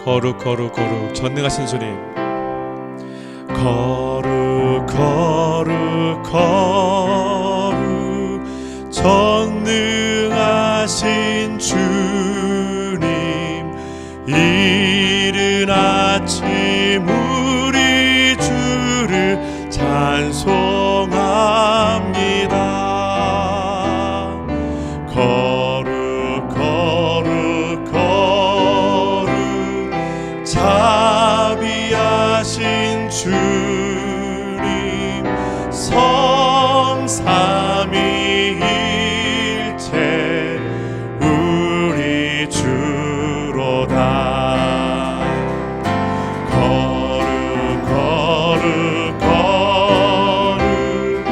거룩 거룩 거룩 전능하신 주님, 거룩 거룩 거룩 전능하신 주님, 이른 아침 우리 주를 찬송합니다. 거룩 거룩 거룩 자비하신 주님, 성삼위일체 우리 주로다. 거룩 거룩 거룩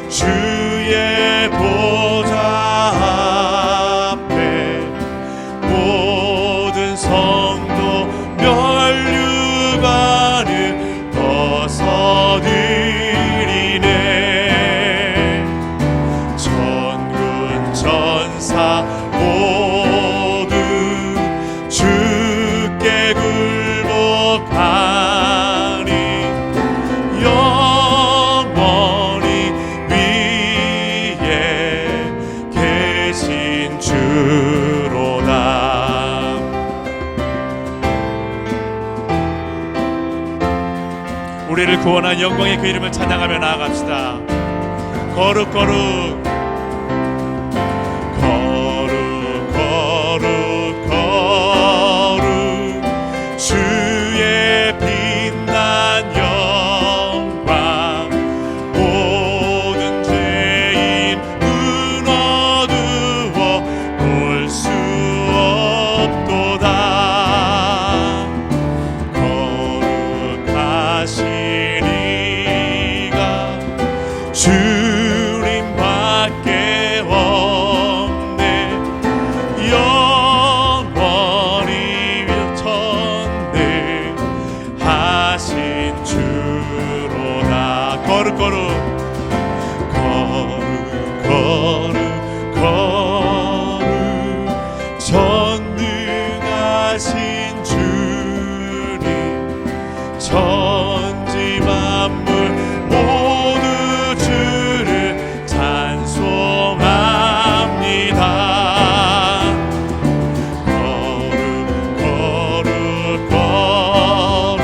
주의 보좌 앞에 모든 성도 면류관을 벗어드리네. 천군 천사 모두 주께 굴복하니 영원히 위에 계신 주로다. 우리를 구원한 영광의 그 이름을 찬양하며 나아갑시다. 거룩 거룩 거룩 거룩 거룩 주의 빛난 영광, 모든 죄인 무너두어 볼 수 없도다. 거룩하신 이가 주님밖에 없네. 영원히 전능하신 주로다. 거룩 거룩 거룩 거룩 거룩 전능하신 주님, 천지 만물 모두 주를 찬송합니다. 거룩 거룩 거룩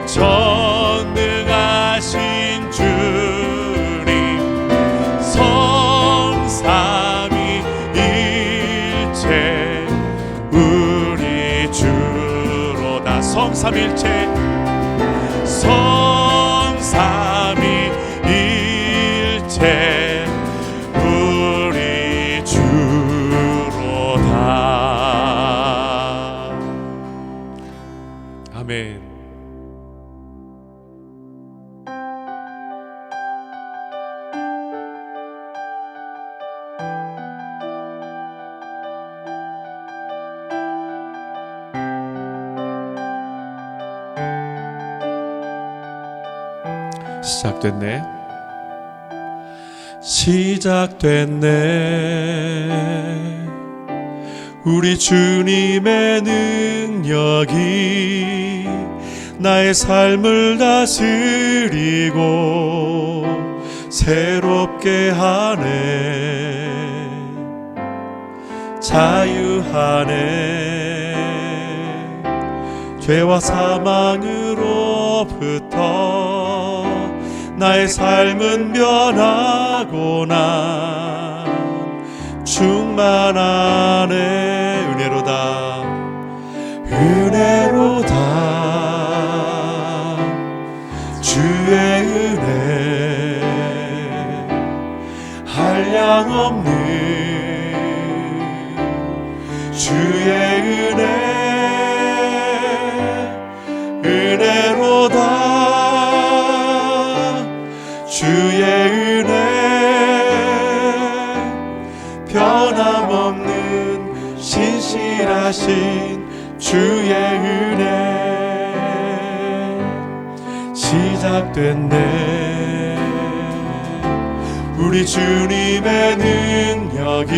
전능하신 주님, 성삼위일체 우리 주로다. 성삼일체 성삼위일체 우리 주로다. 아멘. 시작됐네. 시작됐네. 우리 주님의 능력이 나의 삶을 다스리고 새롭게 하네. 자유하네. 죄와 사망으로부터 나의 삶은 변하고 난 충만하네. 은혜로다 은혜로다 주의 은혜 한량없는 주의 은혜 은혜로다 주의 은혜 변함없는 신실하신 주의 은혜 시작됐네. 우리 주님의 능력이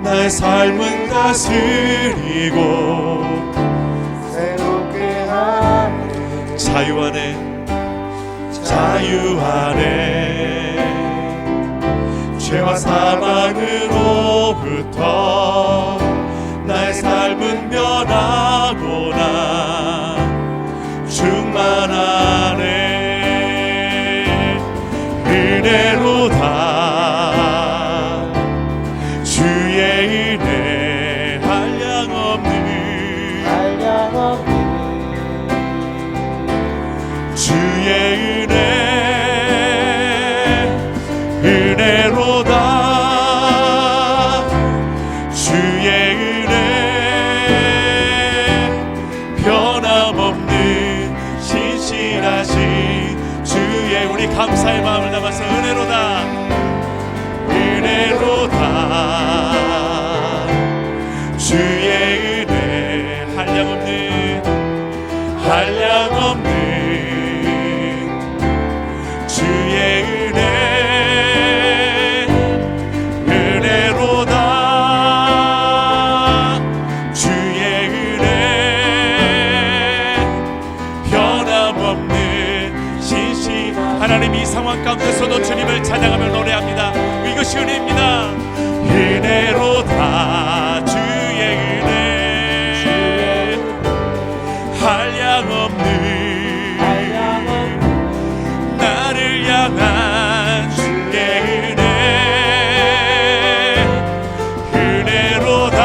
나의 삶은 다스리고 자유하네. 죄와 사망으로부터 나의 삶은 변하구나. 충만하네. 은혜로다. 주의 은혜 한량없는 주의 은혜 은혜로다. 주의 은혜 변함없는 신실하신 주의 우리 감사의 마음을 담아서 은혜로다. 은혜로다. 주의 은혜 한량없는 한량없는 주의 은혜 은혜로다. 주의 은혜 변함없는 신실. 하나님 이 상황 가운데서도 주님을 찬양하며 노래합니다. 이것이 은혜입니다. 은혜로다. 주의 은혜 한량없는 나를 향한 주의 은혜 은혜로다.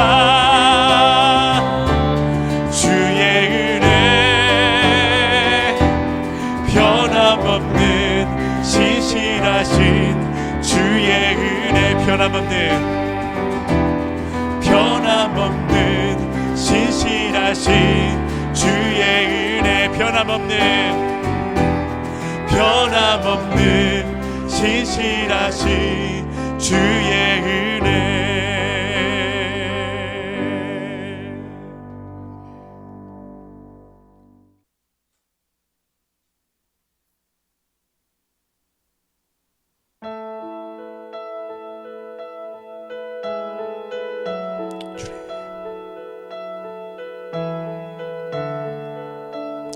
주의 은혜 변함없는 신실하신 주의 은혜 변함없는 신실하신 주의 은혜 변함없는 신실하신 주의 은혜.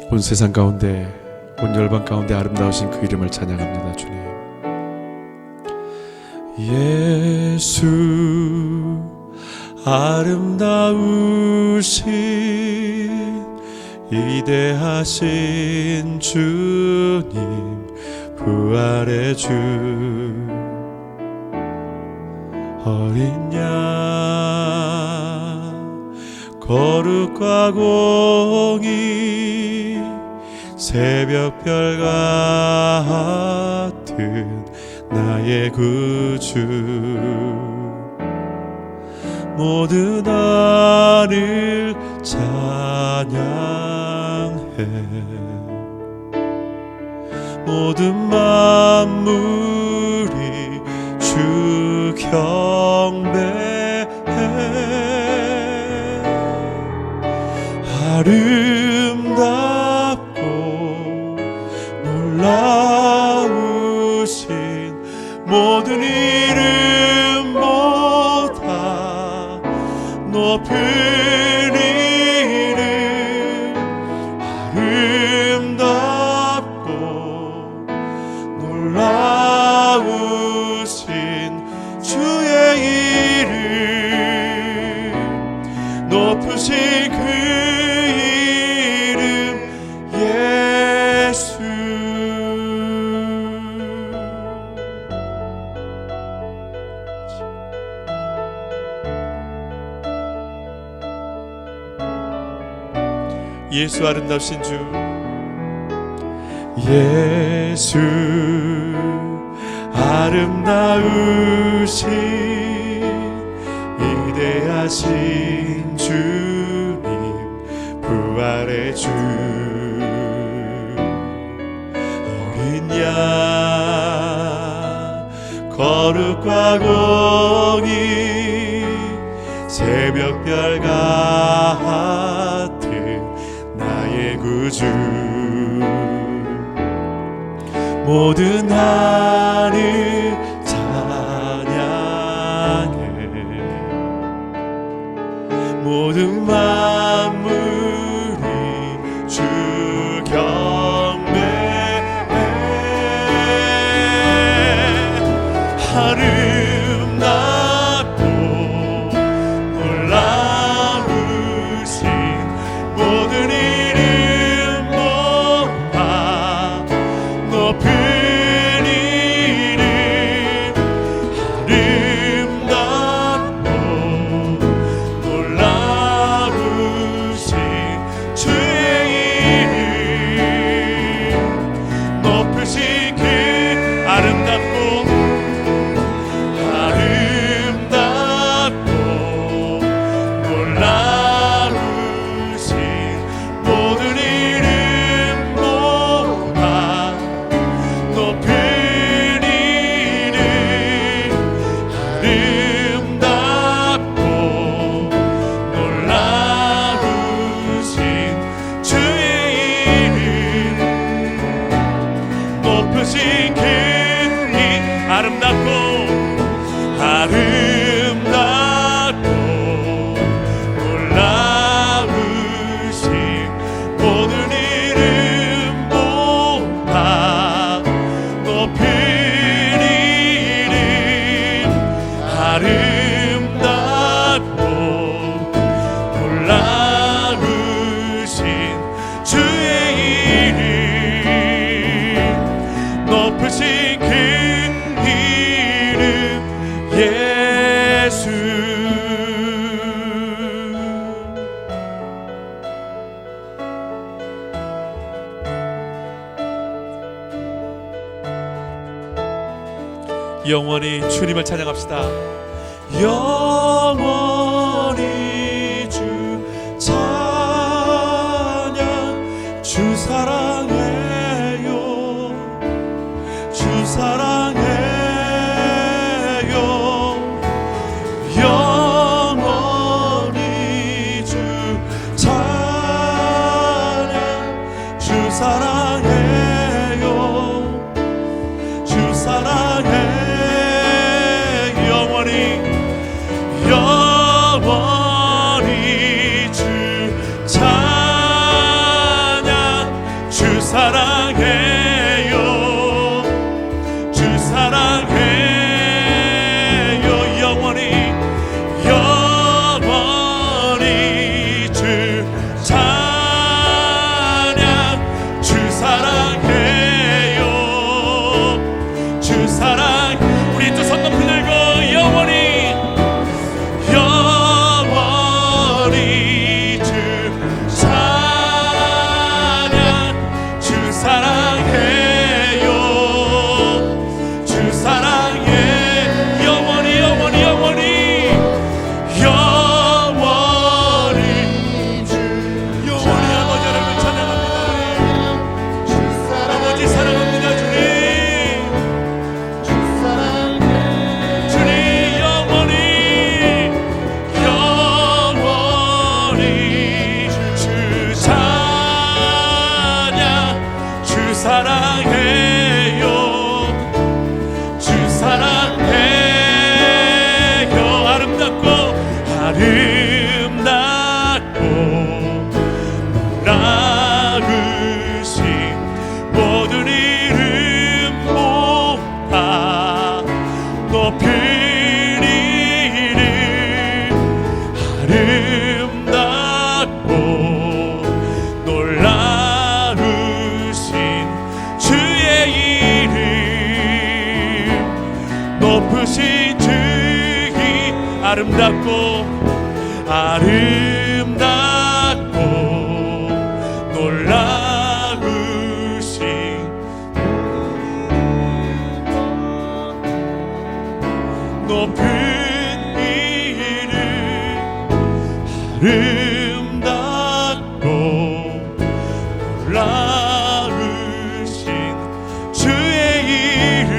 온 세상 가운데 온 열방 가운데 아름다우신 그 이름을 찬양합니다. 주님 예수 아름다우신 위대하신 주님 부활의 주 어린 양 거룩과 공의 새벽별 같은 나의 구주 모두 나를 찬양해 모든 만물이 주 경배해 아름답고 놀라우신 모든 이름보다 높은 이름 아름답고 놀라우신 주의 이름 높으신 그 이름 예수 예수 아름다우신 주 예수 아름다우신 위대하신 주님 부활의 주 어린 양 거룩과 공의 새벽별 같은 나의 구주 모든 하늘 찬양해 모든 만물이 주 경배해 영원히 주님을 찬양합시다. 영원히 주 찬양. 주 사랑해요. 주 사랑해요. 영원히 주 찬양. 주 사랑해요. 주 사랑해요. 영원히 주 찬양. 주 사랑해요. 주 사랑해요. 영원히 주 찬양. 주 사랑해요. 주 사랑. 우리 또 손 높이 들고 영원히 주 찬양. 주 사랑해요. 주 사랑해. 영원히 영원히 영원히 영원히 아버지 하나님을 찬양합니다. 아버지 사랑합니다. 주님 영원히 주 찬양. 주 사랑해요. 주 사랑해요. 아름답고 나으신 모든 이름보다 높은 이름. 아름답고 놀라우신 주의 이름. 높으신 주의 아름답고 놀라우신 높은 이름. 아름답고 놀라우신 주의 이름.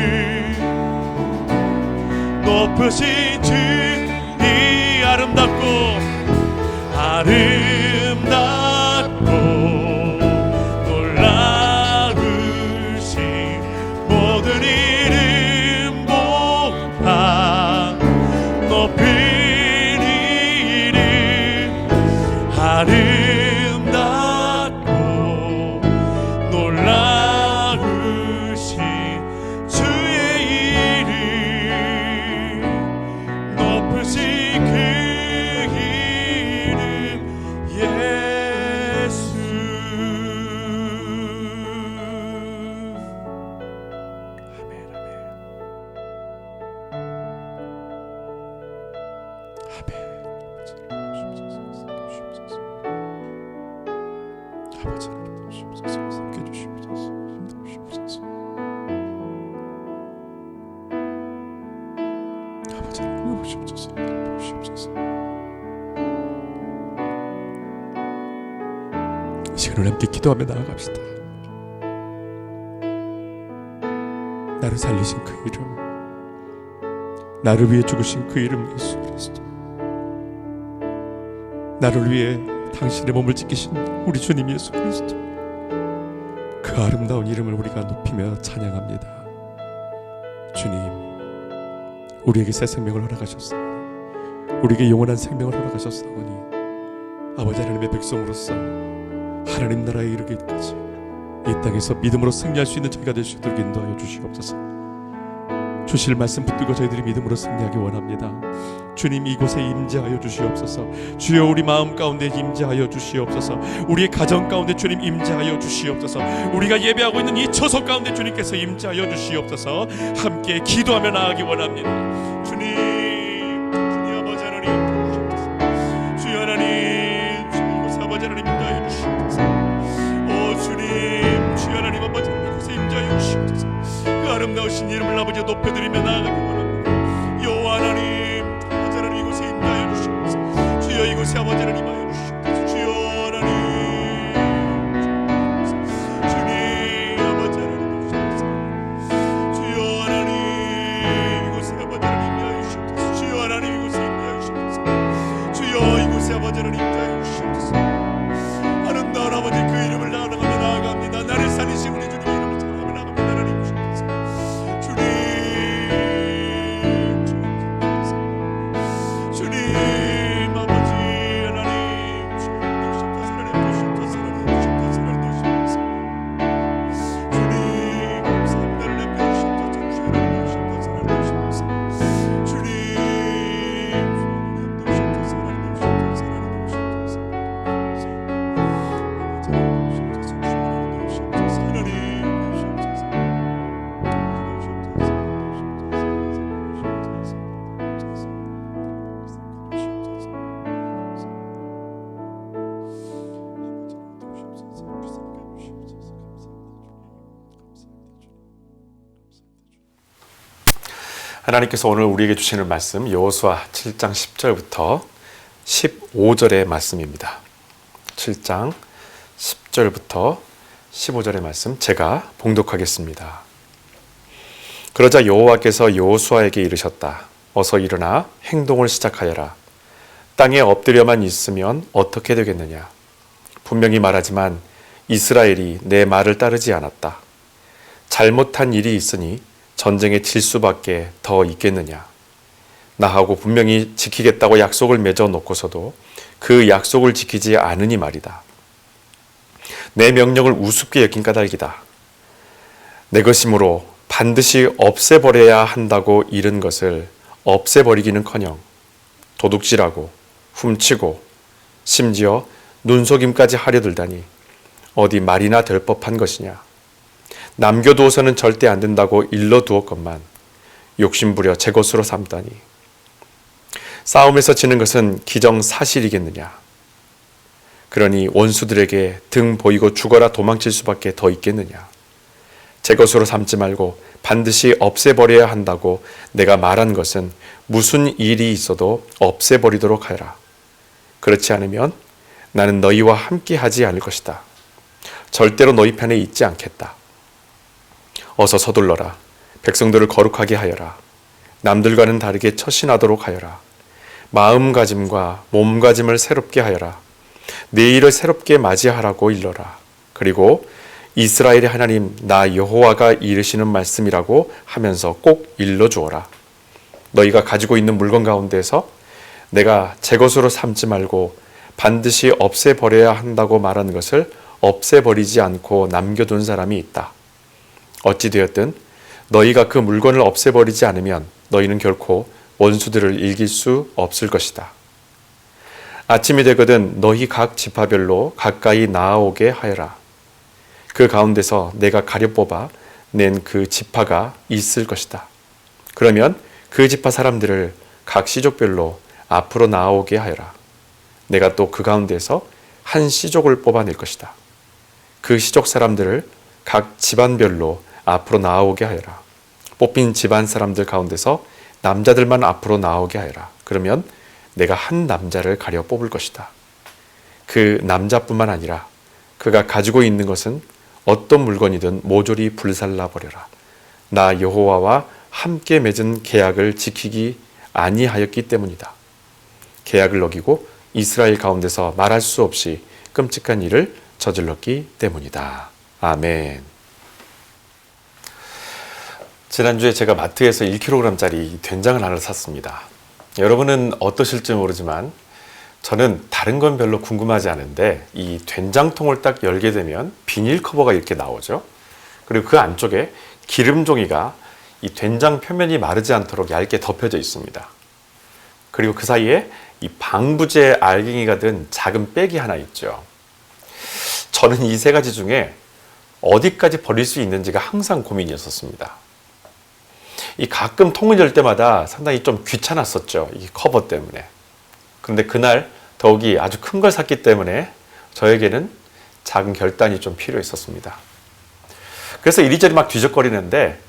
높으신 주의 아름답고 놀라우신 모든 이름보다 높은 이름. 아름답고 놀라우신 주의 이름. 높으신 그 이름 예수. 아멘. 아버지 하나님 도우시옵소서. 섬겨주시옵소서. 힘도우시옵소서. 아버지 하나님 도우시옵소서. 도우시옵소서. 이 시간을 함께 기도하며 나아갑시다. 나를 살리신 그 이름, 나를 위해 죽으신 그 이름 예수 그리스도, 나를 위해 당신의 몸을 지키신 우리 주님 예수 그리스도, 그 아름다운 이름을 우리가 높이며 찬양합니다. 주님, 우리에게 새 생명을 허락하셨사오니, 우리에게 영원한 생명을 허락하셨사오니, 아버지 하나님의 백성으로서 하나님 나라에 이르기까지 이 땅에서 믿음으로 승리할 수 있는 저희가 될 수 있도록 인도하여 주시옵소서. 주실 말씀 붙들고 저희들이 믿음으로 승리하기 원합니다. 주님, 이곳에 임재하여 주시옵소서. 주여, 우리 마음 가운데 임재하여 주시옵소서. 우리의 가정 가운데 주님 임재하여 주시옵소서. 우리가 예배하고 있는 이 처소 가운데 주님께서 임재하여 주시옵소서. 함께 기도하며 나아가기 원합니다. 주님 아버지 하나님, 주여 하나님, 이곳에 아버지 하나님 임재하여 주시옵소서. 오 주님, 주여 하나님 아버지 이곳에 임재하여 주시옵소서. 그 아름다우신 이름을 아버지 높여드리며 나아가기 원합니다. 여호와 하나님, 아버지 하나님 이곳에 임하여 주시옵소서. 주여 이곳에 아버지 하나님 임하여 주시옵소서. 주여 하나님, 주님 아버지 하나님 오시옵소서. 주여 하나님 이곳에 아버지 하나님 임하여 주시옵소서. 주여 하나님 이곳에 임하여 주시옵소서. 주여 이곳에 아버지 하나님 임하여 주시옵소서. 아름다운 아버지 그 이름을 나아갑니다. 나를 살리신 우리 주님의 이름을 찬양하며 나아갑니다. 하나님 주옵소서. 주님 아버지 하나님 주옵소서. 하나님 주옵소서. 하나님 주옵소서. 주님 감사합니다. 하나님 주옵소서. 하나님 주옵소서. 하나님 주옵소서. 주님 주옵소서. 하나님 주옵소서. 하나님 주옵소서. 하나님께서 오늘 우리에게 주시는 말씀 여호수아 7장 10절부터 15절의 말씀입니다. 7장 10절부터 15절의 말씀 제가 봉독하겠습니다. 그러자 여호와께서 여호수아에게 이르셨다. 어서 일어나 행동을 시작하여라. 땅에 엎드려만 있으면 어떻게 되겠느냐. 분명히 말하지만 이스라엘이 내 말을 따르지 않았다. 잘못한 일이 있으니 전쟁에 질 수밖에 더 있겠느냐. 나하고 분명히 지키겠다고 약속을 맺어 놓고서도 그 약속을 지키지 않으니 말이다. 내 명령을 우습게 여긴 까닭이다. 내 것이므로 반드시 없애버려야 한다고 이른 것을 없애버리기는커녕 도둑질하고 훔치고 심지어 눈속임까지 하려 들다니 어디 말이나 될 법한 것이냐. 남겨두어서는 절대 안 된다고 일러두었건만 욕심부려 제 것으로 삼다니. 싸움에서 지는 것은 기정사실이겠느냐. 그러니 원수들에게 등 보이고 죽어라 도망칠 수밖에 더 있겠느냐. 제 것으로 삼지 말고 반드시 없애버려야 한다고 내가 말한 것은 무슨 일이 있어도 없애버리도록 하여라. 그렇지 않으면 나는 너희와 함께 하지 않을 것이다. 절대로 너희 편에 있지 않겠다. 어서 서둘러라. 백성들을 거룩하게 하여라. 남들과는 다르게 처신하도록 하여라. 마음가짐과 몸가짐을 새롭게 하여라. 내일을 새롭게 맞이하라고 일러라. 그리고 이스라엘의 하나님 나 여호와가 이르시는 말씀이라고 하면서 꼭 일러주어라. 너희가 가지고 있는 물건 가운데서 내가 제 것으로 삼지 말고 반드시 없애버려야 한다고 말하는 것을 없애버리지 않고 남겨둔 사람이 있다. 어찌되었든 너희가 그 물건을 없애버리지 않으면 너희는 결코 원수들을 이길 수 없을 것이다. 아침이 되거든 너희 각 지파별로 가까이 나아오게 하여라. 그 가운데서 내가 가려 뽑아 낸 그 지파가 있을 것이다. 그러면 그 지파 사람들을 각 시족별로 앞으로 나아오게 하여라. 내가 또 그 가운데서 한 시족을 뽑아낼 것이다. 그 시족 사람들을 각 집안별로 앞으로 나아오게 하여라. 뽑힌 집안 사람들 가운데서 남자들만 앞으로 나오게 하여라. 그러면 내가 한 남자를 가려 뽑을 것이다. 그 남자뿐만 아니라 그가 가지고 있는 것은 어떤 물건이든 모조리 불살라 버려라. 나 여호와와 함께 맺은 계약을 지키기 아니하였기 때문이다. 계약을 어기고 이스라엘 가운데서 말할 수 없이 끔찍한 일을 저질렀기 때문이다. 아멘. 지난주에 제가 마트에서 1kg짜리 된장을 하나 샀습니다. 여러분은 어떠실지 모르지만 저는 다른 건 별로 궁금하지 않은데 이 된장통을 딱 열게 되면 비닐 커버가 이렇게 나오죠. 그리고 그 안쪽에 기름 종이가 이 된장 표면이 마르지 않도록 얇게 덮여져 있습니다. 그리고 그 사이에 이 방부제 알갱이가 든 작은 백이 하나 있죠. 저는 이 세 가지 중에 어디까지 버릴 수 있는지가 항상 고민이었었습니다. 이 가끔 통을 열 때마다 상당히 좀 귀찮았었죠. 이 커버 때문에. 그런데 그날 더욱이 아주 큰 걸 샀기 때문에 저에게는 작은 결단이 좀 필요했었습니다. 그래서 이리저리 막 뒤적거리는데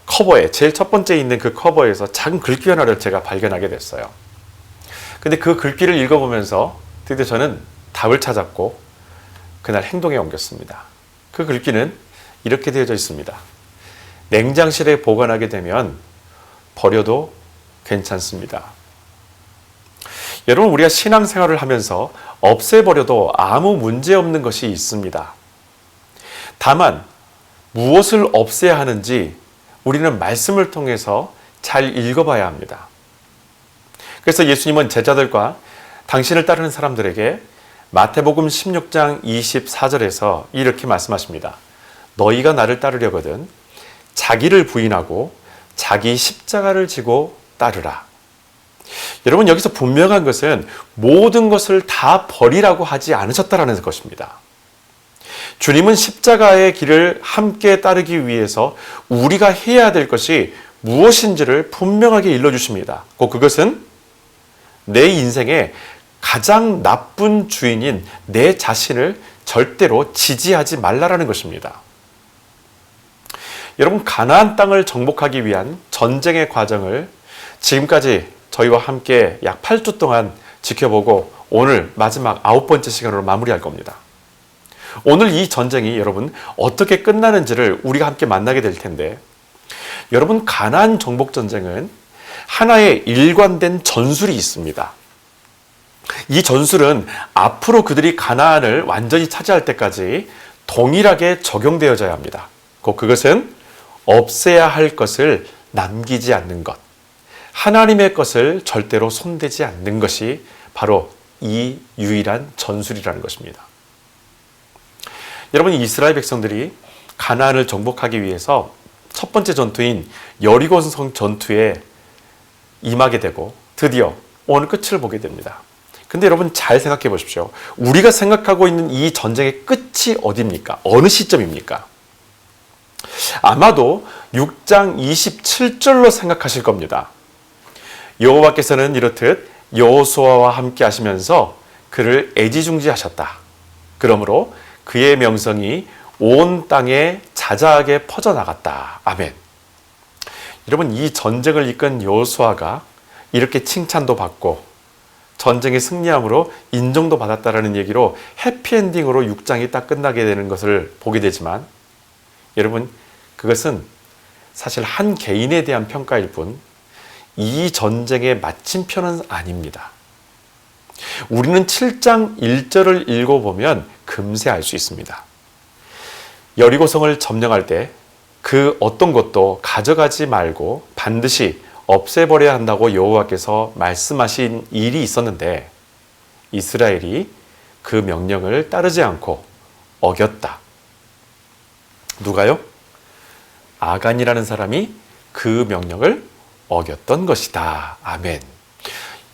커버에 제일 첫 번째 있는 그 커버에서 작은 글귀 하나를 제가 발견하게 됐어요. 근데 그 글귀를 읽어보면서 드디어 저는 답을 찾았고 그날 행동에 옮겼습니다. 그 글귀는 이렇게 되어져 있습니다. 냉장실에 보관하게 되면 버려도 괜찮습니다. 여러분, 우리가 신앙생활을 하면서 없애버려도 아무 문제 없는 것이 있습니다. 다만 무엇을 없애야 하는지 우리는 말씀을 통해서 잘 읽어봐야 합니다. 그래서 예수님은 제자들과 당신을 따르는 사람들에게 마태복음 16장 24절에서 이렇게 말씀하십니다. 너희가 나를 따르려거든 자기를 부인하고 자기 십자가를 지고 따르라. 여러분, 여기서 분명한 것은 모든 것을 다 버리라고 하지 않으셨다라는 것입니다. 주님은 십자가의 길을 함께 따르기 위해서 우리가 해야 될 것이 무엇인지를 분명하게 일러주십니다. 그것은 내 인생의 가장 나쁜 주인인 내 자신을 절대로 지지하지 말라라는 것입니다. 여러분, 가나안 땅을 정복하기 위한 전쟁의 과정을 지금까지 저희와 함께 약 8주 동안 지켜보고 오늘 마지막 9번째 시간으로 마무리할 겁니다. 오늘 이 전쟁이 여러분 어떻게 끝나는지를 우리가 함께 만나게 될 텐데, 여러분, 가나안 정복 전쟁은 하나의 일관된 전술이 있습니다. 이 전술은 앞으로 그들이 가나안을 완전히 차지할 때까지 동일하게 적용되어져야 합니다. 그것은 없애야 할 것을 남기지 않는 것, 하나님의 것을 절대로 손대지 않는 것이 바로 이 유일한 전술이라는 것입니다. 여러분, 이스라엘 백성들이 가나안을 정복하기 위해서 첫 번째 전투인 여리고성 전투에 임하게 되고 드디어 오늘 끝을 보게 됩니다. 근데 여러분, 잘 생각해 보십시오. 우리가 생각하고 있는 이 전쟁의 끝이 어디입니까? 어느 시점입니까? 아마도 6장 27절로 생각하실 겁니다. 여호와께서는 이렇듯 여호수아와 함께 하시면서 그를 애지중지하셨다. 그러므로 그의 명성이 온 땅에 자자하게 퍼져나갔다. 아멘. 여러분, 이 전쟁을 이끈 여호수아가 이렇게 칭찬도 받고 전쟁에 승리함으로 인정도 받았다라는 얘기로 해피엔딩으로 6장이 딱 끝나게 되는 것을 보게 되지만, 여러분, 그것은 사실 한 개인에 대한 평가일 뿐 이 전쟁의 마침표는 아닙니다. 우리는 7장 1절을 읽어보면 금세 알 수 있습니다. 여리고성을 점령할 때 그 어떤 것도 가져가지 말고 반드시 없애버려야 한다고 여호와께서 말씀하신 일이 있었는데 이스라엘이 그 명령을 따르지 않고 어겼다. 누가요? 아간이라는 사람이 그 명령을 어겼던 것이다. 아멘.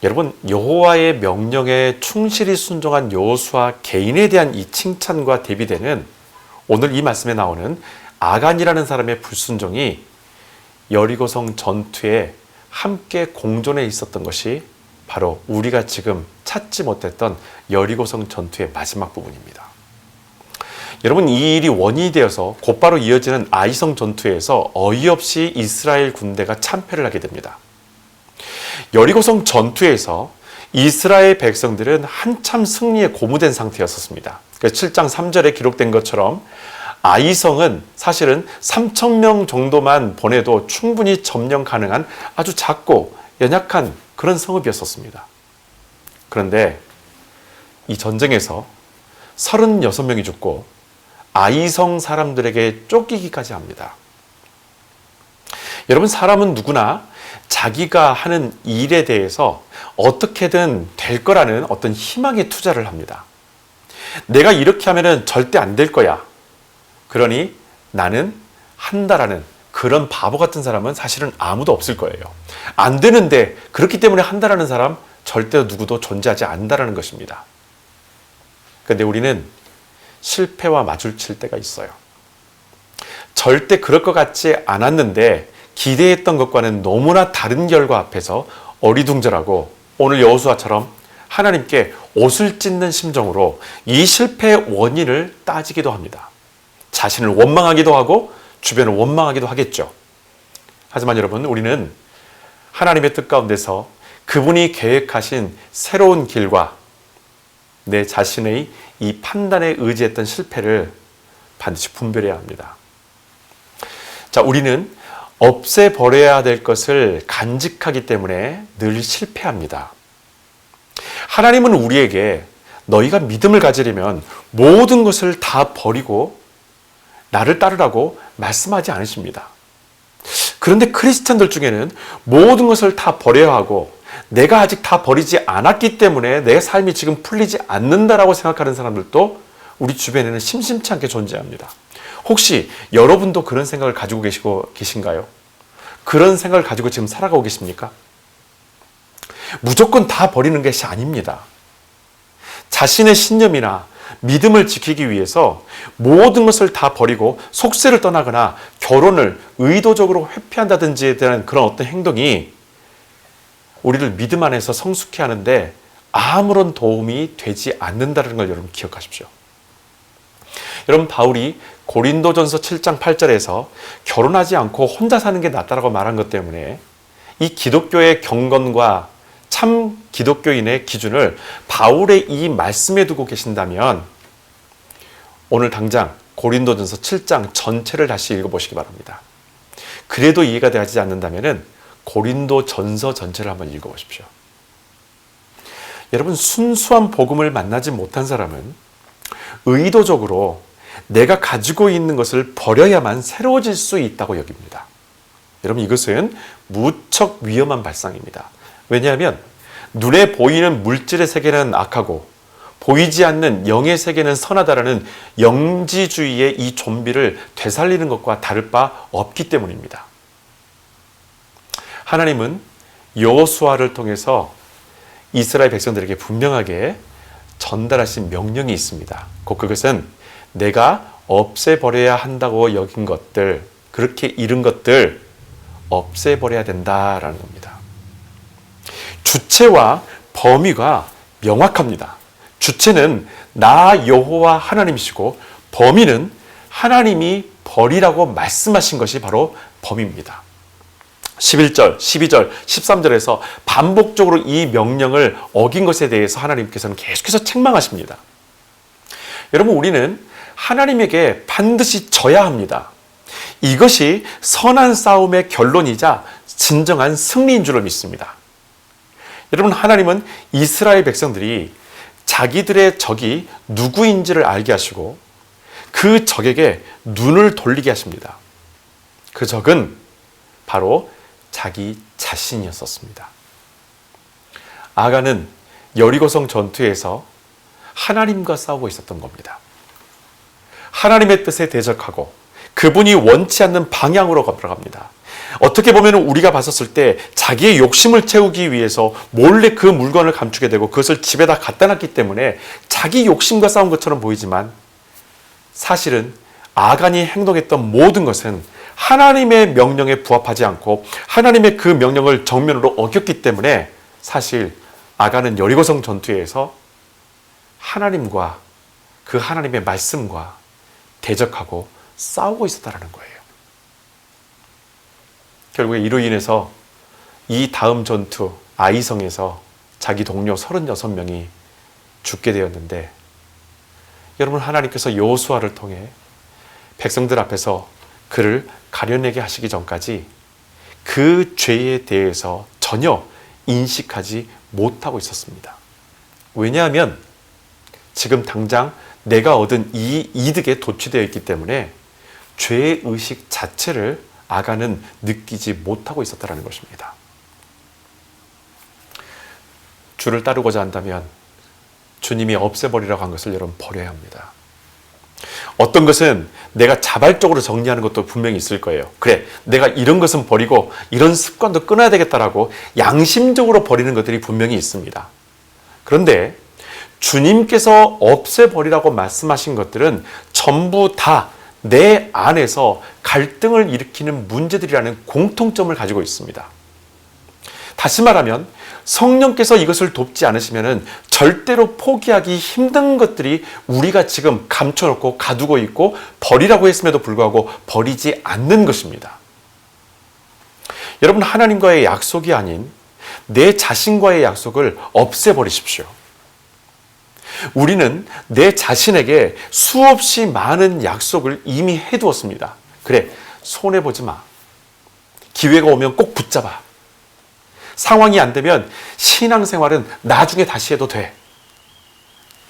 여러분, 여호와의 명령에 충실히 순종한 여호수아 개인에 대한 이 칭찬과 대비되는 오늘 이 말씀에 나오는 아간이라는 사람의 불순종이 여리고성 전투에 함께 공존해 있었던 것이 바로 우리가 지금 찾지 못했던 여리고성 전투의 마지막 부분입니다. 여러분, 이 일이 원인이 되어서 곧바로 이어지는 아이성 전투에서 어이없이 이스라엘 군대가 참패를 하게 됩니다. 여리고성 전투에서 이스라엘 백성들은 한참 승리에 고무된 상태였었습니다. 7장 3절에 기록된 것처럼 아이성은 사실은 3,000명 정도만 보내도 충분히 점령 가능한 아주 작고 연약한 그런 성읍이었었습니다. 그런데 이 전쟁에서 36명이 죽고 아이성 사람들에게 쫓기기까지 합니다. 여러분, 사람은 누구나 자기가 하는 일에 대해서 어떻게든 될 거라는 어떤 희망에 투자를 합니다. 내가 이렇게 하면 절대 안 될 거야. 그러니 나는 한다라는 그런 바보 같은 사람은 사실은 아무도 없을 거예요. 안 되는데 그렇기 때문에 한다라는 사람 절대 누구도 존재하지 않는다라는 것입니다. 그런데 우리는 실패와 마주칠 때가 있어요. 절대 그럴 것 같지 않았는데 기대했던 것과는 너무나 다른 결과 앞에서 어리둥절하고 오늘 여호수아처럼 하나님께 옷을 찢는 심정으로 이 실패의 원인을 따지기도 합니다. 자신을 원망하기도 하고 주변을 원망하기도 하겠죠. 하지만 여러분, 우리는 하나님의 뜻 가운데서 그분이 계획하신 새로운 길과 내 자신의 이 판단에 의지했던 실패를 반드시 분별해야 합니다. 자, 우리는 없애버려야 될 것을 간직하기 때문에 늘 실패합니다. 하나님은 우리에게 너희가 믿음을 가지려면 모든 것을 다 버리고 나를 따르라고 말씀하지 않으십니다. 그런데 크리스찬들 중에는 모든 것을 다 버려야 하고 내가 아직 다 버리지 않았기 때문에 내 삶이 지금 풀리지 않는다라고 생각하는 사람들도 우리 주변에는 심심치 않게 존재합니다. 혹시 여러분도 그런 생각을 가지고 계신가요? 그런 생각을 가지고 지금 살아가고 계십니까? 무조건 다 버리는 것이 아닙니다. 자신의 신념이나 믿음을 지키기 위해서 모든 것을 다 버리고 속세를 떠나거나 결혼을 의도적으로 회피한다든지에 대한 그런 어떤 행동이 우리를 믿음 안에서 성숙해 하는데 아무런 도움이 되지 않는다는 걸 여러분 기억하십시오. 여러분, 바울이 고린도전서 7장 8절에서 결혼하지 않고 혼자 사는 게 낫다라고 말한 것 때문에 이 기독교의 경건과 참 기독교인의 기준을 바울의 이 말씀에 두고 계신다면 오늘 당장 고린도전서 7장 전체를 다시 읽어보시기 바랍니다. 그래도 이해가 되지 않는다면 고린도전서 전체를 한번 읽어보십시오. 여러분, 순수한 복음을 만나지 못한 사람은 의도적으로 내가 가지고 있는 것을 버려야만 새로워질 수 있다고 여깁니다. 여러분, 이것은 무척 위험한 발상입니다. 왜냐하면 눈에 보이는 물질의 세계는 악하고 보이지 않는 영의 세계는 선하다라는 영지주의의 이 좀비를 되살리는 것과 다를 바 없기 때문입니다. 하나님은 여호수아를 통해서 이스라엘 백성들에게 분명하게 전달하신 명령이 있습니다. 곧 그것은 내가 없애버려야 한다고 여긴 것들, 그렇게 잃은 것들 없애버려야 된다라는 겁니다. 주체와 범위가 명확합니다. 주체는 나 여호와 하나님이시고 범위는 하나님이 버리라고 말씀하신 것이 바로 범위입니다. 11절, 12절, 13절에서 반복적으로 이 명령을 어긴 것에 대해서 하나님께서는 계속해서 책망하십니다. 여러분, 우리는 하나님에게 반드시 져야 합니다. 이것이 선한 싸움의 결론이자 진정한 승리인 줄을 믿습니다. 여러분, 하나님은 이스라엘 백성들이 자기들의 적이 누구인지를 알게 하시고 그 적에게 눈을 돌리게 하십니다. 그 적은 바로 자기 자신이었었습니다. 아간은 여리고성 전투에서 하나님과 싸우고 있었던 겁니다. 하나님의 뜻에 대적하고 그분이 원치 않는 방향으로 걸어갑니다. 어떻게 보면 우리가 봤었을 때 자기의 욕심을 채우기 위해서 몰래 그 물건을 감추게 되고 그것을 집에다 갖다 놨기 때문에 자기 욕심과 싸운 것처럼 보이지만 사실은 아간이 행동했던 모든 것은 하나님의 명령에 부합하지 않고 하나님의 그 명령을 정면으로 어겼기 때문에 사실 아간은 여리고성 전투에서 하나님과 그 하나님의 말씀과 대적하고 싸우고 있었다는 거예요. 결국에 이로 인해서 이 다음 전투 아이성에서 자기 동료 36명이 죽게 되었는데 여러분, 하나님께서 여호수아를 통해 백성들 앞에서 그를 가려내게 하시기 전까지 그 죄에 대해서 전혀 인식하지 못하고 있었습니다. 왜냐하면 지금 당장 내가 얻은 이 이득에 도취되어 있기 때문에 죄의 의식 자체를 아간은 느끼지 못하고 있었다는 것입니다. 주를 따르고자 한다면 주님이 없애버리라고 한 것을 여러분 버려야 합니다. 어떤 것은 내가 자발적으로 정리하는 것도 분명히 있을 거예요. 그래, 내가 이런 것은 버리고 이런 습관도 끊어야 되겠다라고 양심적으로 버리는 것들이 분명히 있습니다. 그런데 주님께서 없애버리라고 말씀하신 것들은 전부 다 내 안에서 갈등을 일으키는 문제들이라는 공통점을 가지고 있습니다. 다시 말하면 성령께서 이것을 돕지 않으시면 절대로 포기하기 힘든 것들이 우리가 지금 감춰놓고 가두고 있고 버리라고 했음에도 불구하고 버리지 않는 것입니다. 여러분, 하나님과의 약속이 아닌 내 자신과의 약속을 없애버리십시오. 우리는 내 자신에게 수없이 많은 약속을 이미 해두었습니다. 그래, 손해보지 마. 기회가 오면 꼭 붙잡아. 상황이 안 되면 신앙생활은 나중에 다시 해도 돼.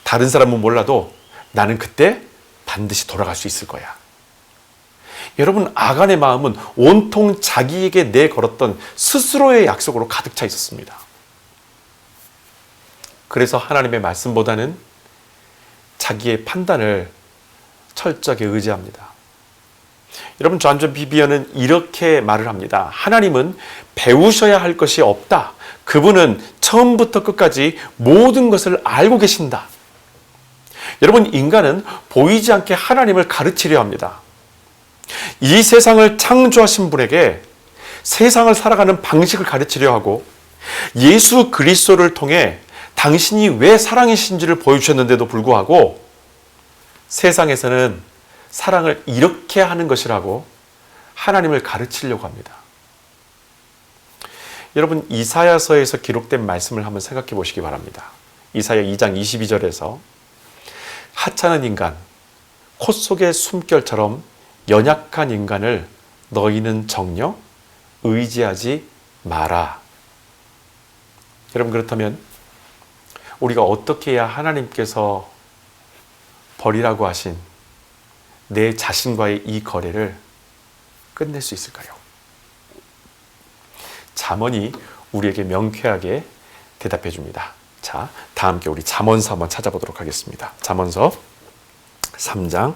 다른 사람은 몰라도 나는 그때 반드시 돌아갈 수 있을 거야. 여러분, 아간의 마음은 온통 자기에게 내걸었던 스스로의 약속으로 가득 차 있었습니다. 그래서 하나님의 말씀보다는 자기의 판단을 철저하게 의지합니다. 여러분, 존 비비어는 이렇게 말을 합니다. 하나님은 배우셔야 할 것이 없다. 그분은 처음부터 끝까지 모든 것을 알고 계신다. 여러분, 인간은 보이지 않게 하나님을 가르치려 합니다. 이 세상을 창조하신 분에게 세상을 살아가는 방식을 가르치려 하고 예수 그리스도를 통해 당신이 왜 사랑이신지를 보여주셨는데도 불구하고 세상에서는 사랑을 이렇게 하는 것이라고 하나님을 가르치려고 합니다. 여러분, 이사야서에서 기록된 말씀을 한번 생각해 보시기 바랍니다. 이사야 2장 22절에서 하찮은 인간, 콧 속의 숨결처럼 연약한 인간을 너희는 정녕 의지하지 마라. 여러분, 그렇다면 우리가 어떻게 해야 하나님께서 버리라고 하신 내 자신과의 이 거래를 끝낼 수 있을까요? 잠언이 우리에게 명쾌하게 대답해 줍니다. 자, 다 함께 우리 잠언서 한번 찾아보도록 하겠습니다. 잠언서 3장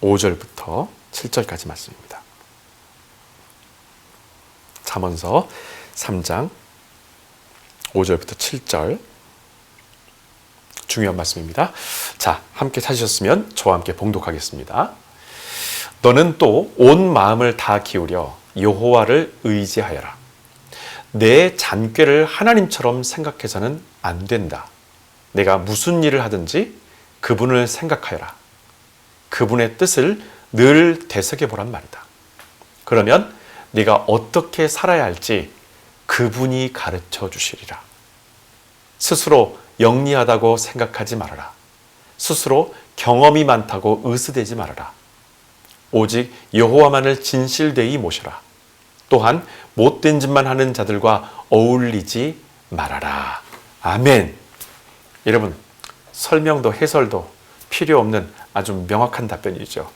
5절부터 7절까지 말씀입니다. 잠언서 3장 5절부터 7절 중요한 말씀입니다. 자, 함께 찾으셨으면 저와 함께 봉독하겠습니다. 너는 또 온 마음을 다 기울여 여호와를 의지하여라. 내 잔꾀를 하나님처럼 생각해서는 안 된다. 내가 무슨 일을 하든지 그분을 생각하여라. 그분의 뜻을 늘 되새겨보란 말이다. 그러면 네가 어떻게 살아야 할지 그분이 가르쳐 주시리라. 스스로 영리하다고 생각하지 말아라. 스스로 경험이 많다고 의스대지 말아라. 오직 여호와만을 진실되이 모셔라. 또한 못된 짓만 하는 자들과 어울리지 말아라. 아멘. 여러분, 설명도 해설도 필요 없는 아주 명확한 답변이죠.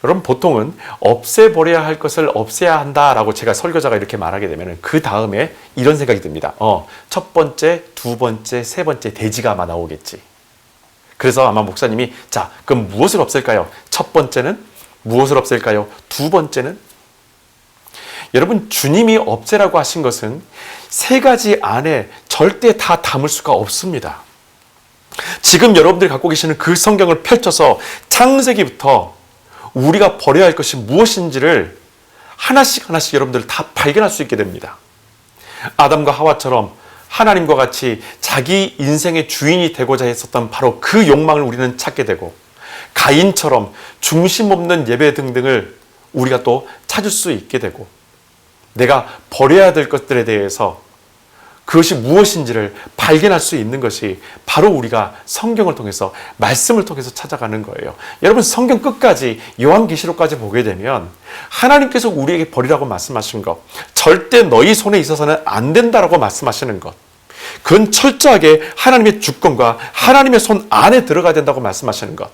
여러분, 보통은 없애버려야 할 것을 없애야 한다라고 제가 설교자가 이렇게 말하게 되면 그 다음에 이런 생각이 듭니다. 첫 번째, 두 번째, 세 번째 대지가 아마 나오겠지. 그래서 아마 목사님이 자, 그럼 무엇을 없앨까요? 첫 번째는 무엇을 없앨까요? 두 번째는? 여러분, 주님이 없애라고 하신 것은 세 가지 안에 절대 다 담을 수가 없습니다. 지금 여러분들이 갖고 계시는 그 성경을 펼쳐서 창세기부터 우리가 버려야 할 것이 무엇인지를 하나씩 하나씩 여러분들 다 발견할 수 있게 됩니다. 아담과 하와처럼 하나님과 같이 자기 인생의 주인이 되고자 했었던 바로 그 욕망을 우리는 찾게 되고, 가인처럼 중심 없는 예배 등등을 우리가 또 찾을 수 있게 되고, 내가 버려야 될 것들에 대해서 그것이 무엇인지를 발견할 수 있는 것이 바로 우리가 성경을 통해서, 말씀을 통해서 찾아가는 거예요. 여러분, 성경 끝까지 요한계시록까지 보게 되면 하나님께서 우리에게 버리라고 말씀하신 것, 절대 너희 손에 있어서는 안 된다라고 말씀하시는 것, 그건 철저하게 하나님의 주권과 하나님의 손 안에 들어가야 된다고 말씀하시는 것,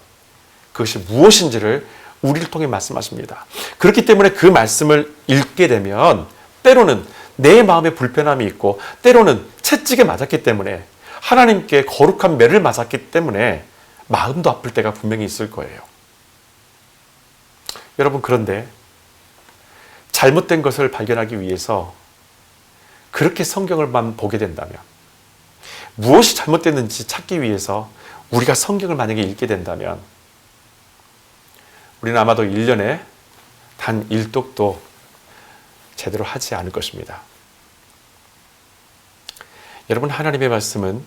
그것이 무엇인지를 우리를 통해 말씀하십니다. 그렇기 때문에 그 말씀을 읽게 되면 때로는 내 마음에 불편함이 있고, 때로는 채찍에 맞았기 때문에, 하나님께 거룩한 매를 맞았기 때문에 마음도 아플 때가 분명히 있을 거예요. 여러분, 그런데 잘못된 것을 발견하기 위해서 그렇게 성경을만 보게 된다면, 무엇이 잘못됐는지 찾기 위해서 우리가 성경을 만약에 읽게 된다면, 우리는 아마도 1년에 단 1독도 제대로 하지 않을 것입니다. 여러분, 하나님의 말씀은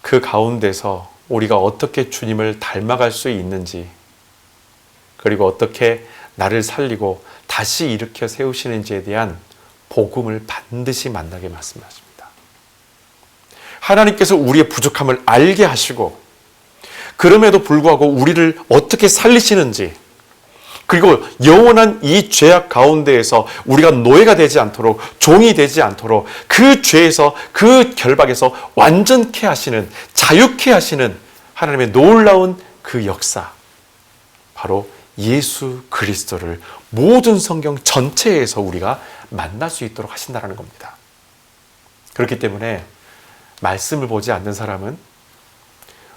그 가운데서 우리가 어떻게 주님을 닮아갈 수 있는지, 그리고 어떻게 나를 살리고 다시 일으켜 세우시는지에 대한 복음을 반드시 만나게 말씀하십니다. 하나님께서 우리의 부족함을 알게 하시고, 그럼에도 불구하고 우리를 어떻게 살리시는지, 그리고 영원한 이 죄악 가운데에서 우리가 노예가 되지 않도록, 종이 되지 않도록 그 죄에서, 그 결박에서 완전케 하시는, 자유케 하시는 하나님의 놀라운 그 역사, 바로 예수 그리스도를 모든 성경 전체에서 우리가 만날 수 있도록 하신다는 겁니다. 그렇기 때문에 말씀을 보지 않는 사람은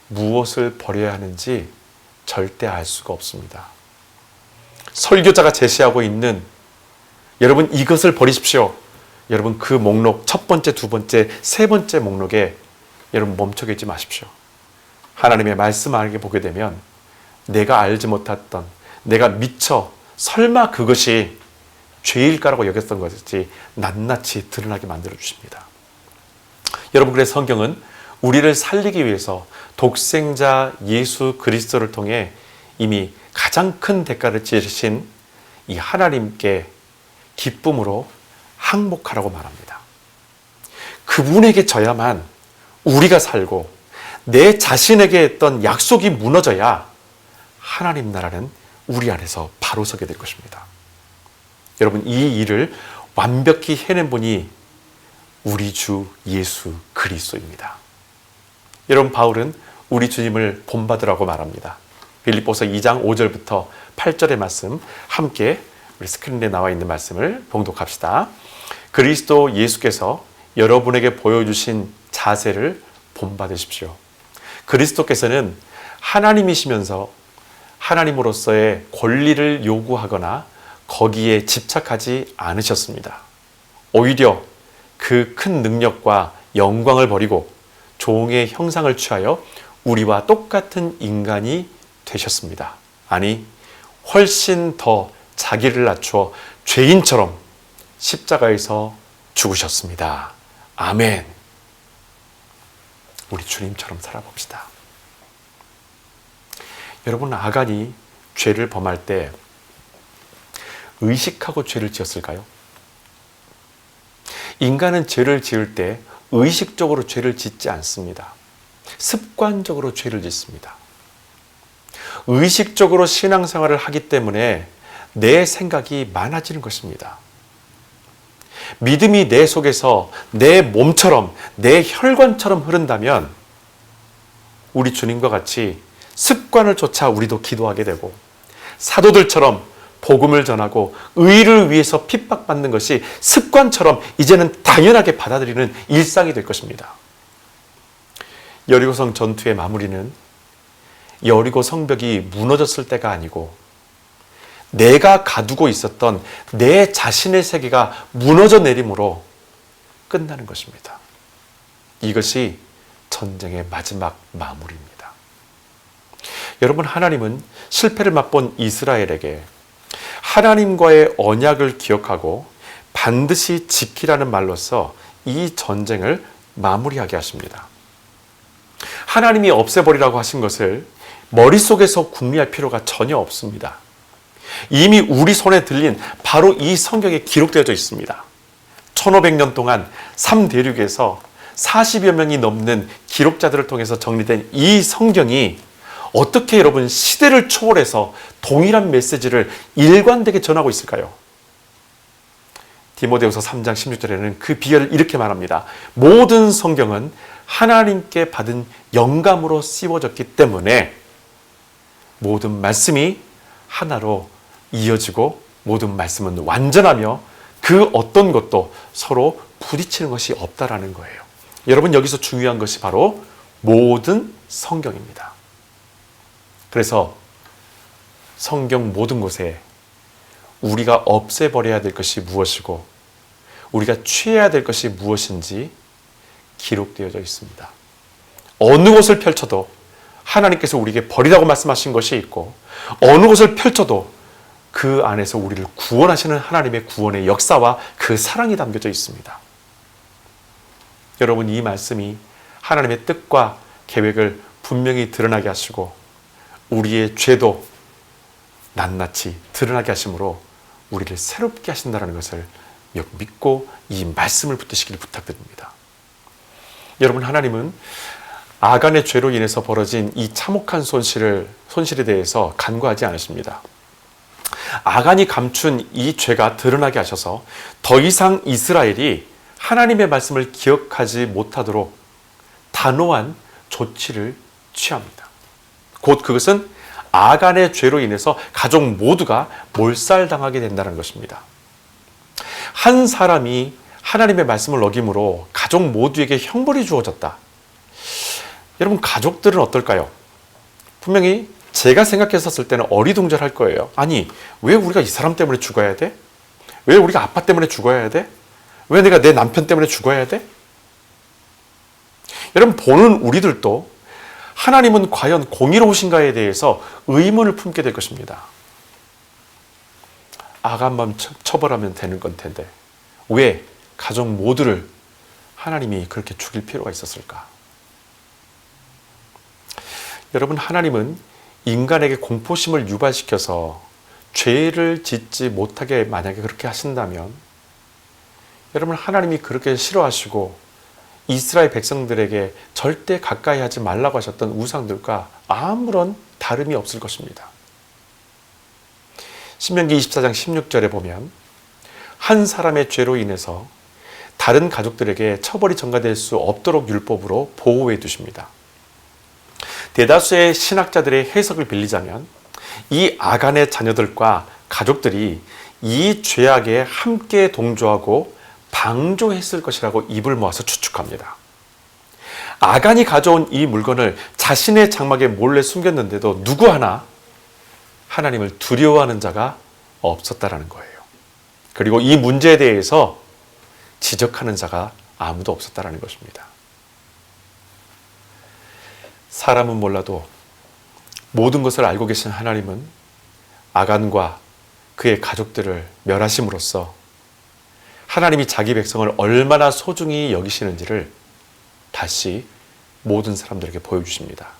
무엇을 버려야 하는지 절대 알 수가 없습니다. 설교자가 제시하고 있는, 여러분 이것을 버리십시오, 여러분 그 목록 첫 번째, 두 번째, 세 번째 목록에 여러분 멈춰 계지 마십시오. 하나님의 말씀 안에 보게 되면 내가 알지 못했던, 내가 미처 설마 그것이 죄일까라고 여겼던 것이 낱낱이 드러나게 만들어 주십니다. 여러분, 그래서 성경은 우리를 살리기 위해서 독생자 예수 그리스도를 통해 이미 가장 큰 대가를 지르신 이 하나님께 기쁨으로 항복하라고 말합니다. 그분에게 져야만 우리가 살고, 내 자신에게 했던 약속이 무너져야 하나님 나라는 우리 안에서 바로 서게 될 것입니다. 여러분, 이 일을 완벽히 해낸 분이 우리 주 예수 그리스도입니다. 여러분, 바울은 우리 주님을 본받으라고 말합니다. 빌립보서 2장 5절부터 8절의 말씀, 함께 우리 스크린에 나와 있는 말씀을 봉독합시다. 그리스도 예수께서 여러분에게 보여주신 자세를 본받으십시오. 그리스도께서는 하나님이시면서 하나님으로서의 권리를 요구하거나 거기에 집착하지 않으셨습니다. 오히려 그 큰 능력과 영광을 버리고 종의 형상을 취하여 우리와 똑같은 인간이 되셨습니다. 아니, 훨씬 더 자기를 낮추어 죄인처럼 십자가에서 죽으셨습니다. 아멘. 우리 주님처럼 살아봅시다. 여러분, 아간이 죄를 범할 때 의식하고 죄를 지었을까요? 인간은 죄를 지을 때 의식적으로 죄를 짓지 않습니다. 습관적으로 죄를 짓습니다. 의식적으로 신앙생활을 하기 때문에 내 생각이 많아지는 것입니다. 믿음이 내 속에서 내 몸처럼, 내 혈관처럼 흐른다면 우리 주님과 같이 습관을 쫓아 우리도 기도하게 되고, 사도들처럼 복음을 전하고 의를 위해서 핍박받는 것이 습관처럼 이제는 당연하게 받아들이는 일상이 될 것입니다. 여리고성 전투의 마무리는 여리고 성벽이 무너졌을 때가 아니고 내가 가두고 있었던 내 자신의 세계가 무너져 내림으로 끝나는 것입니다. 이것이 전쟁의 마지막 마무리입니다. 여러분, 하나님은 실패를 맛본 이스라엘에게 하나님과의 언약을 기억하고 반드시 지키라는 말로써 이 전쟁을 마무리하게 하십니다. 하나님이 없애버리라고 하신 것을 머릿속에서 궁리할 필요가 전혀 없습니다. 이미 우리 손에 들린 바로 이 성경에 기록되어져 있습니다. 1500년 동안 3대륙에서 40여 명이 넘는 기록자들을 통해서 정리된 이 성경이 어떻게 여러분 시대를 초월해서 동일한 메시지를 일관되게 전하고 있을까요? 디모데후서 3장 16절에는 그 비결을 이렇게 말합니다. 모든 성경은 하나님께 받은 영감으로 씌워졌기 때문에 모든 말씀이 하나로 이어지고 모든 말씀은 완전하며 그 어떤 것도 서로 부딪히는 것이 없다라는 거예요. 여러분, 여기서 중요한 것이 바로 모든 성경입니다. 그래서 성경 모든 곳에 우리가 없애버려야 될 것이 무엇이고 우리가 취해야 될 것이 무엇인지 기록되어져 있습니다. 어느 곳을 펼쳐도 하나님께서 우리에게 버리라고 말씀하신 것이 있고, 어느 곳을 펼쳐도 그 안에서 우리를 구원하시는 하나님의 구원의 역사와 그 사랑이 담겨져 있습니다. 여러분, 이 말씀이 하나님의 뜻과 계획을 분명히 드러나게 하시고 우리의 죄도 낱낱이 드러나게 하심으로 우리를 새롭게 하신다는 것을 믿고 이 말씀을 붙드시길 부탁드립니다. 여러분, 하나님은 아간의 죄로 인해서 벌어진 이 참혹한 손실에 대해서 간과하지 않으십니다. 아간이 감춘 이 죄가 드러나게 하셔서 더 이상 이스라엘이 하나님의 말씀을 기억하지 못하도록 단호한 조치를 취합니다. 곧 그것은 아간의 죄로 인해서 가족 모두가 몰살당하게 된다는 것입니다. 한 사람이 하나님의 말씀을 어김으로 가족 모두에게 형벌이 주어졌다. 여러분, 가족들은 어떨까요? 분명히 제가 생각했었을 때는 어리둥절할 거예요. 아니, 왜 우리가 이 사람 때문에 죽어야 돼? 왜 우리가 아빠 때문에 죽어야 돼? 왜 내가 내 남편 때문에 죽어야 돼? 여러분, 보는 우리들도 하나님은 과연 공의로우신가에 대해서 의문을 품게 될 것입니다. 아간만 처벌하면 되는 건 텐데 왜 가족 모두를 하나님이 그렇게 죽일 필요가 있었을까? 여러분, 하나님은 인간에게 공포심을 유발시켜서 죄를 짓지 못하게 만약에 그렇게 하신다면, 여러분, 하나님이 그렇게 싫어하시고 이스라엘 백성들에게 절대 가까이 하지 말라고 하셨던 우상들과 아무런 다름이 없을 것입니다. 신명기 24장 16절에 보면 한 사람의 죄로 인해서 다른 가족들에게 처벌이 전가될 수 없도록 율법으로 보호해 두십니다. 대다수의 신학자들의 해석을 빌리자면 이 아간의 자녀들과 가족들이 이 죄악에 함께 동조하고 방조했을 것이라고 입을 모아서 추측합니다. 아간이 가져온 이 물건을 자신의 장막에 몰래 숨겼는데도 누구 하나 하나님을 두려워하는 자가 없었다라는 거예요. 그리고 이 문제에 대해서 지적하는 자가 아무도 없었다라는 것입니다. 사람은 몰라도 모든 것을 알고 계신 하나님은 아간과 그의 가족들을 멸하심으로써 하나님이 자기 백성을 얼마나 소중히 여기시는지를 다시 모든 사람들에게 보여주십니다.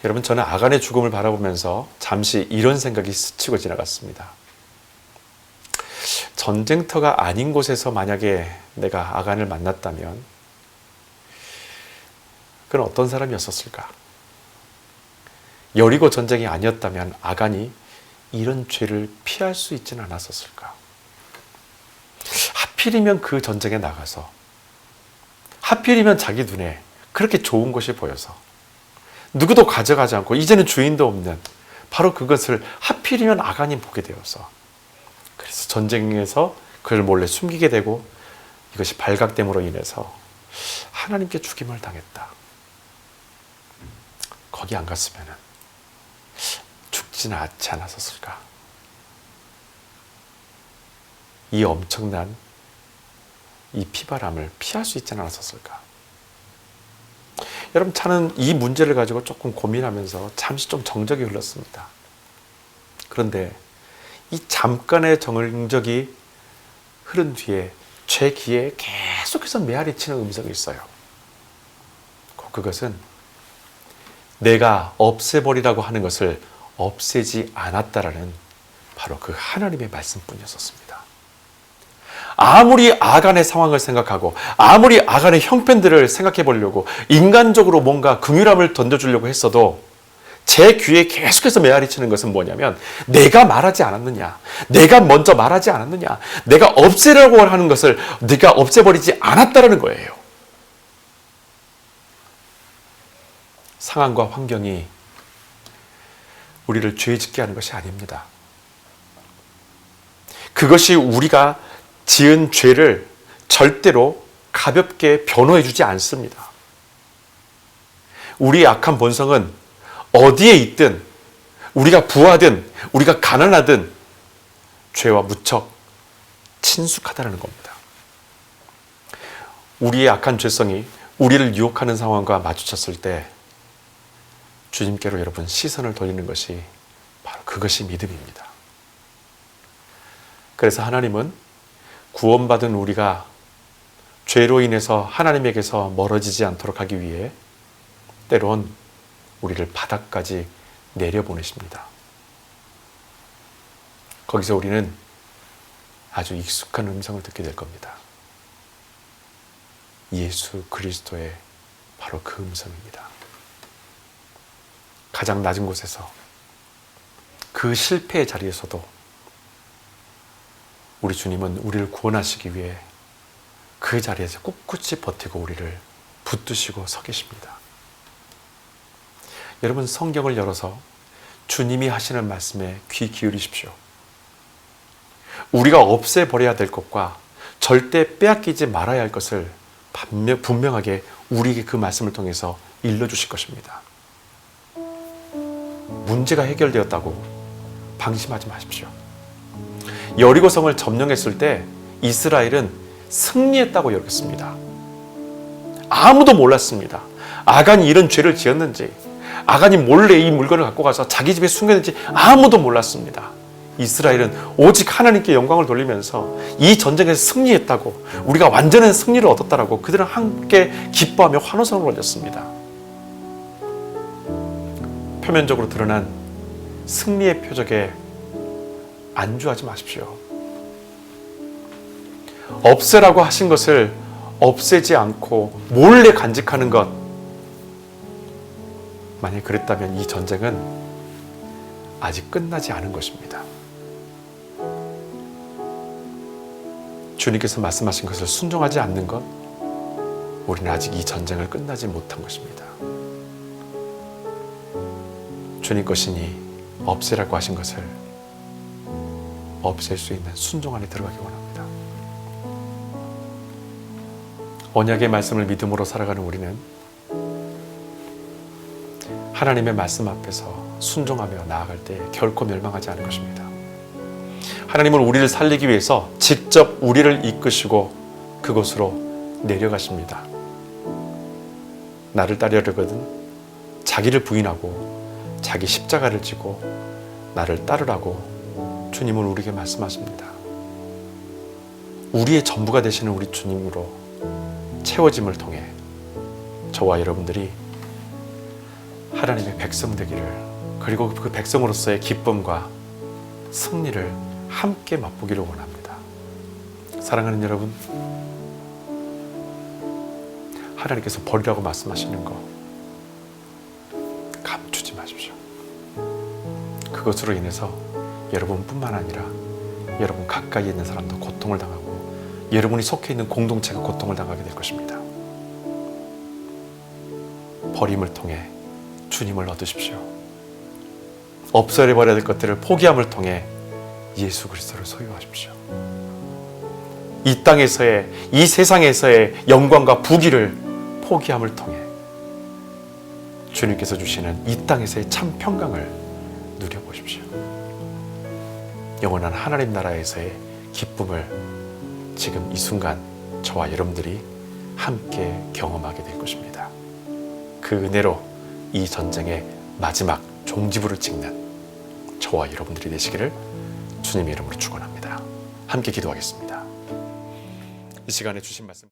여러분, 저는 아간의 죽음을 바라보면서 잠시 이런 생각이 스치고 지나갔습니다. 전쟁터가 아닌 곳에서 만약에 내가 아간을 만났다면 그는 어떤 사람이었었을까? 여리고 전쟁이 아니었다면 아간이 이런 죄를 피할 수 있지는 않았었을까? 하필이면 그 전쟁에 나가서, 하필이면 자기 눈에 그렇게 좋은 것이 보여서 누구도 가져가지 않고 이제는 주인도 없는 바로 그것을 하필이면 아간이 보게 되어서, 그래서 전쟁에서 그를 몰래 숨기게 되고 이것이 발각됨으로 인해서 하나님께 죽임을 당했다. 거기 안 갔으면 죽지는 않지 않았었을까? 이 엄청난 이 피바람을 피할 수 있지 않았었을까? 여러분, 저는 이 문제를 가지고 조금 고민하면서 잠시 좀 정적이 흘렀습니다. 그런데 이 잠깐의 정적이 흐른 뒤에 제 귀에 계속해서 메아리치는 음성이 있어요. 그것은 내가 없애버리라고 하는 것을 없애지 않았다라는 바로 그 하나님의 말씀뿐이었습니다. 아무리 아간의 상황을 생각하고 아무리 아간의 형편들을 생각해 보려고 인간적으로 뭔가 긍휼함을 던져주려고 했어도 제 귀에 계속해서 메아리치는 것은 뭐냐면, 내가 말하지 않았느냐, 내가 먼저 말하지 않았느냐, 내가 없애려고 하는 것을 네가 없애버리지 않았다라는 거예요. 상황과 환경이 우리를 죄 짓게 하는 것이 아닙니다. 그것이 우리가 지은 죄를 절대로 가볍게 변호해 주지 않습니다. 우리의 악한 본성은 어디에 있든, 우리가 부하든 우리가 가난하든 죄와 무척 친숙하다는 겁니다. 우리의 악한 죄성이 우리를 유혹하는 상황과 마주쳤을 때 주님께로 여러분 시선을 돌리는 것이 바로 그것이 믿음입니다. 그래서 하나님은 구원받은 우리가 죄로 인해서 하나님에게서 멀어지지 않도록 하기 위해 때론 우리를 바닥까지 내려보내십니다. 거기서 우리는 아주 익숙한 음성을 듣게 될 겁니다. 예수 그리스도의 바로 그 음성입니다. 가장 낮은 곳에서, 그 실패의 자리에서도 우리 주님은 우리를 구원하시기 위해 그 자리에서 꿋꿋이 버티고 우리를 붙드시고 서 계십니다. 여러분, 성경을 열어서 주님이 하시는 말씀에 귀 기울이십시오. 우리가 없애버려야 될 것과 절대 빼앗기지 말아야 할 것을 분명하게 우리에게 그 말씀을 통해서 일러주실 것입니다. 문제가 해결되었다고 방심하지 마십시오. 여리고성을 점령했을 때 이스라엘은 승리했다고 여겼습니다. 아무도 몰랐습니다. 아간이 이런 죄를 지었는지, 아간이 몰래 이 물건을 갖고 가서 자기 집에 숨겼는지 아무도 몰랐습니다. 이스라엘은 오직 하나님께 영광을 돌리면서 이 전쟁에서 승리했다고, 우리가 완전한 승리를 얻었다라고 그들은 함께 기뻐하며 환호성을 올렸습니다. 표면적으로 드러난 승리의 표적에 안주하지 마십시오. 없애라고 하신 것을 없애지 않고 몰래 간직하는 것, 만약 그랬다면 이 전쟁은 아직 끝나지 않은 것입니다. 주님께서 말씀하신 것을 순종하지 않는 것, 우리는 아직 이 전쟁을 끝나지 못한 것입니다. 주님 것이니 없애라고 하신 것을 없앨 수 있는 순종 안에 들어가기 원합니다. 언약의 말씀을 믿음으로 살아가는 우리는 하나님의 말씀 앞에서 순종하며 나아갈 때 결코 멸망하지 않을 것입니다. 하나님은 우리를 살리기 위해서 직접 우리를 이끄시고 그곳으로 내려가십니다. 나를 따르려거든 자기를 부인하고 자기 십자가를 지고 나를 따르라고 주님은 우리에게 말씀하십니다. 우리의 전부가 되시는 우리 주님으로 채워짐을 통해 저와 여러분들이 하나님의 백성 되기를, 그리고 그 백성으로서의 기쁨과 승리를 함께 맛보기를 원합니다. 사랑하는 여러분, 하나님께서 버리라고 말씀하시는 거 감추지 마십시오. 그것으로 인해서 여러분뿐만 아니라 여러분 가까이 있는 사람도 고통을 당하고 여러분이 속해 있는 공동체가 고통을 당하게 될 것입니다. 버림을 통해 주님을 얻으십시오. 없애버려야 될 것들을 포기함을 통해 예수 그리스도를 소유하십시오. 이 땅에서의, 이 세상에서의 영광과 부귀를 포기함을 통해 주님께서 주시는 이 땅에서의 참 평강을 누려보십시오. 영원한 하나님 나라에서의 기쁨을 지금 이 순간 저와 여러분들이 함께 경험하게 될 것입니다. 그 은혜로 이 전쟁의 마지막 종지부를 찍는 저와 여러분들이 되시기를 주님의 이름으로 축원합니다. 함께 기도하겠습니다. 이 시간에 주신 말씀